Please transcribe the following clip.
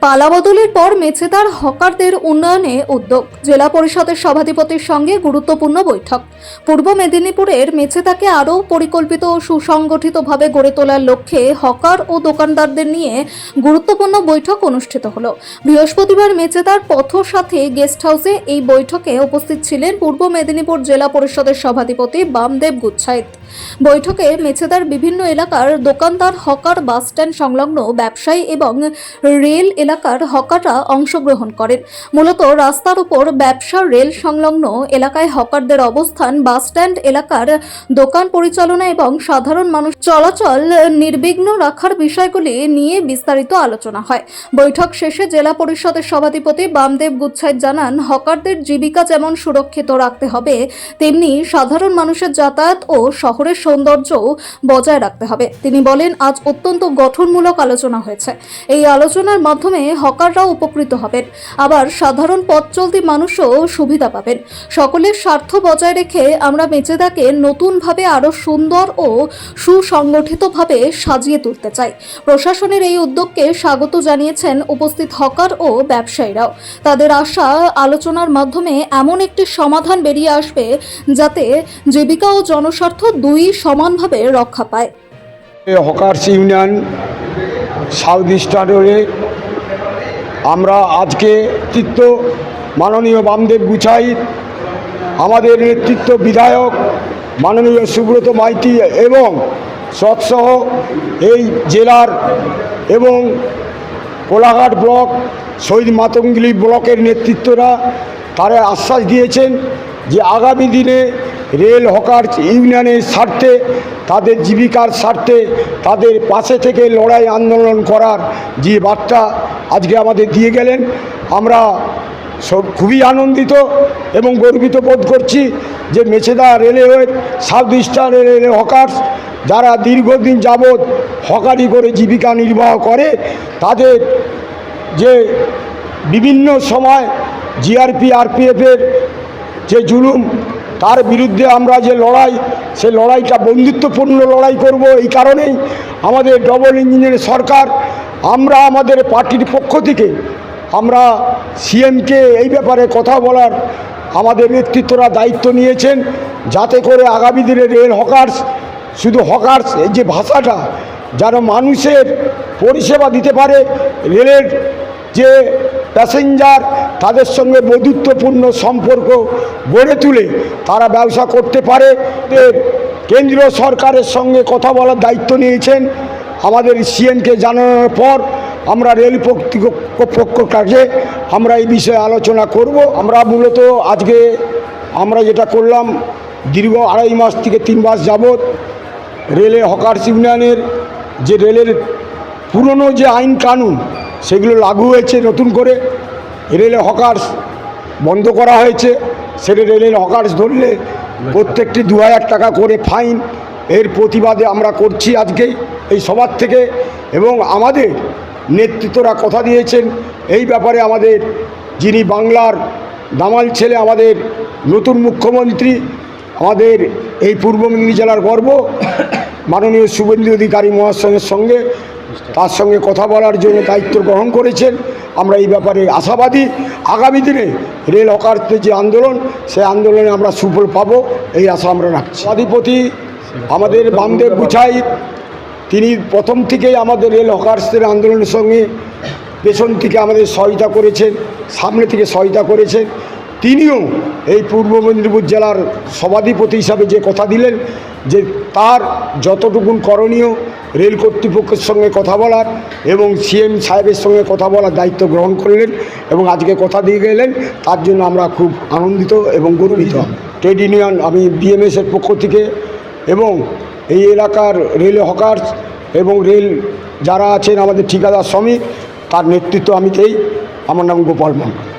পালাবদলের পর মেছেদার হকারদের উন্নয়নে উদ্যোগ। জেলা পরিষদের সভাধিপতির সঙ্গে গুরুত্বপূর্ণ বৈঠক। পূর্ব মেদিনীপুরের মেছেদাকে আরও পরিকল্পিত ও সুসংগঠিতভাবে গড়ে তোলার লক্ষ্যে হকার ও দোকানদারদের নিয়ে গুরুত্বপূর্ণ বৈঠক অনুষ্ঠিত হলো। বৃহস্পতিবার মেছেদার পথসাথী গেস্ট হাউসে এই বৈঠকে উপস্থিত ছিলেন পূর্ব মেদিনীপুর জেলা পরিষদের সভাধিপতি বামদেব গুচ্ছাইত। বৈঠকে মেছেদার বিভিন্ন এলাকার দোকানদার, হকার, বাস স্ট্যান্ড সংলগ্ন ব্যবসায়ী এবং রেল এলাকার হকাররা অংশগ্রহণ করেন। মূলত রাস্তার উপর ব্যবসা, রেল সংলগ্ন এলাকায় হকারদের অবস্থান, বাস স্ট্যান্ড এলাকার দোকান পরিচালনা এবং সাধারণ মানুষ চলাচল নির্বিঘ্ন রাখার বিষয়গুলি নিয়ে বিস্তারিত আলোচনা হয়। বৈঠক শেষে জেলা পরিষদের সভাধিপতি বামদেব গুচ্ছাইত জানান, হকারদের জীবিকা যেমন সুরক্ষিত রাখতে হবে, তেমনি সাধারণ মানুষের যাতায়াত ও শহরের সৌন্দর্যও বজায় রাখতে হবে। তিনি বলেন, আজ অত্যন্ত গঠনমূলক আলোচনা হয়েছে। এই আলোচনার মাধ্যমে হকাররাও উপকৃত হবেন, আবার সাধারণ পথ চলতি মানুষও সুবিধা পাবেন। সকলের স্বার্থ বজায় রেখে আমরা মেছেদাকে নতুনভাবে আরও সুন্দর ও সুসংগঠিতভাবে সাজিয়ে তুলতে চাই। প্রশাসনের এই উদ্যোগকে স্বাগত জানিয়েছেন উপস্থিত হকার ও ব্যবসায়ীরাও। তাদের আশা, আলোচনার মাধ্যমে এমন একটি সমাধান বেরিয়ে আসবে যাতে জীবিকা ও জনস্বার্থ দুই সমানভাবে রক্ষা পায়। হকার্স ইউনিয়ন সাউথ ইস্টার্নে আমরা আজকে নেতৃত্ব মাননীয় বামদেব গুচ্ছাইত, আমাদের নেতৃত্ব বিধায়ক মাননীয় সুব্রত মাইতি এবং সৎসহ এই জেলার এবং কোলাঘাট ব্লক, শহীদ মাতঙ্গিনী ব্লকের নেতৃত্বরা তারা আশ্বাস দিয়েছেন যে আগামী দিনে রেল হকার্স ইউনিয়নের স্বার্থে, তাদের জীবিকার স্বার্থে, তাদের পাশে থেকে লড়াই আন্দোলন করার যে বার্তা আজকে আমাদের দিয়ে গেলেন, আমরা খুবই আনন্দিত এবং গর্বিত বোধ করছি যে মেছেদা রেলওয়ের সাউথ ইস্টার্ন রেল হকার্স যারা দীর্ঘদিন যাবৎ হকারি করে জীবিকা নির্বাহ করে, তাদের যে বিভিন্ন সময় জিআরপি, আরপিএফের যে জুলুম, তার বিরুদ্ধে আমরা যে লড়াই, সে লড়াইটা বন্ধুত্বপূর্ণ লড়াই করব। এই কারণেই আমাদের ডবল ইঞ্জিনের সরকার, আমরা আমাদের পার্টির পক্ষ থেকে আমরা সিএমকে এই ব্যাপারে কথা বলার আমাদের নেতৃত্বরা দায়িত্ব নিয়েছেন, যাতে করে আগামী দিনে রেল হকার্স, শুধু হকার্স এই যে ভাষাটা, যেন মানুষের পরিষেবা দিতে পারে, রেলের যে প্যাসেঞ্জার তাদের সঙ্গে বন্ধুত্বপূর্ণ সম্পর্ক গড়ে তুলে তারা ব্যবসা করতে পারে। কেন্দ্রীয় সরকারের সঙ্গে কথা বলার দায়িত্ব নিয়েছেন আমাদের সিএমকে জানানোর পর আমরা রেল কর্তৃপক্ষের কাছে আমরা এই বিষয়ে আলোচনা করব। আমরা মূলত আজকে আমরা যেটা করলাম, দীর্ঘ 2.5 মাস থেকে 3 মাস যাবৎ রেলে হকার্স ইউনিয়নের যে রেলের পুরনো যে আইন কানুন সেগুলো লাগু হয়েছে, নতুন করে রেলে হকার্স বন্ধ করা হয়েছে। সেটা রেলের হকার্স ধরলে প্রত্যেকটি 2000 টাকা করে ফাইন, এর প্রতিবাদে আমরা করছি আজকে এই সবার থেকে। এবং আমাদের নেতৃত্বরা কথা দিয়েছেন এই ব্যাপারে, আমাদের যিনি বাংলার দামাল ছেলে, আমাদের নতুন মুখ্যমন্ত্রী, আমাদের এই পূর্ব মেদিনীপুর জেলার গর্ব মাননীয় শুভেন্দু অধিকারী মহাশয়ের সঙ্গে তার সঙ্গে কথা বলার জন্য দায়িত্ব গ্রহণ করেছেন। আমরা এই ব্যাপারে আশাবাদী, আগামী দিনে রেল হকার্সদের যে আন্দোলন, সেই আন্দোলনে আমরা সুফল পাবো, এই আশা আমরা রাখছি। সভাধিপতি আমাদের বামদেব গুচ্ছাইত, তিনি প্রথম থেকেই আমাদের রেল হকার্সদের আন্দোলনের সঙ্গে পেছন থেকে আমাদের সহায়তা করেছেন, সামনে থেকে সহায়তা করেছেন। তিনিও এই পূর্ব মেদিনীপুর জেলার সভাধিপতি হিসাবে যে কথা দিলেন যে তার যতটুকুন করণীয় রেল কর্তৃপক্ষের সঙ্গে কথা বলার এবং সিএম সাহেবের সঙ্গে কথা বলার দায়িত্ব গ্রহণ করলেন এবং আজকে কথা দিয়ে গেলেন, তার জন্য আমরা খুব আনন্দিত এবং গর্বিত। ট্রেড ইউনিয়ন, আমি বিএমএসের পক্ষ থেকে এবং এই এলাকার রেল হকার্স এবং রেল যারা আছেন আমাদের ঠিকাদার শ্রমিক, তার নেতৃত্ব আমি দেই। আমার নাম গোপাল মন্ডল।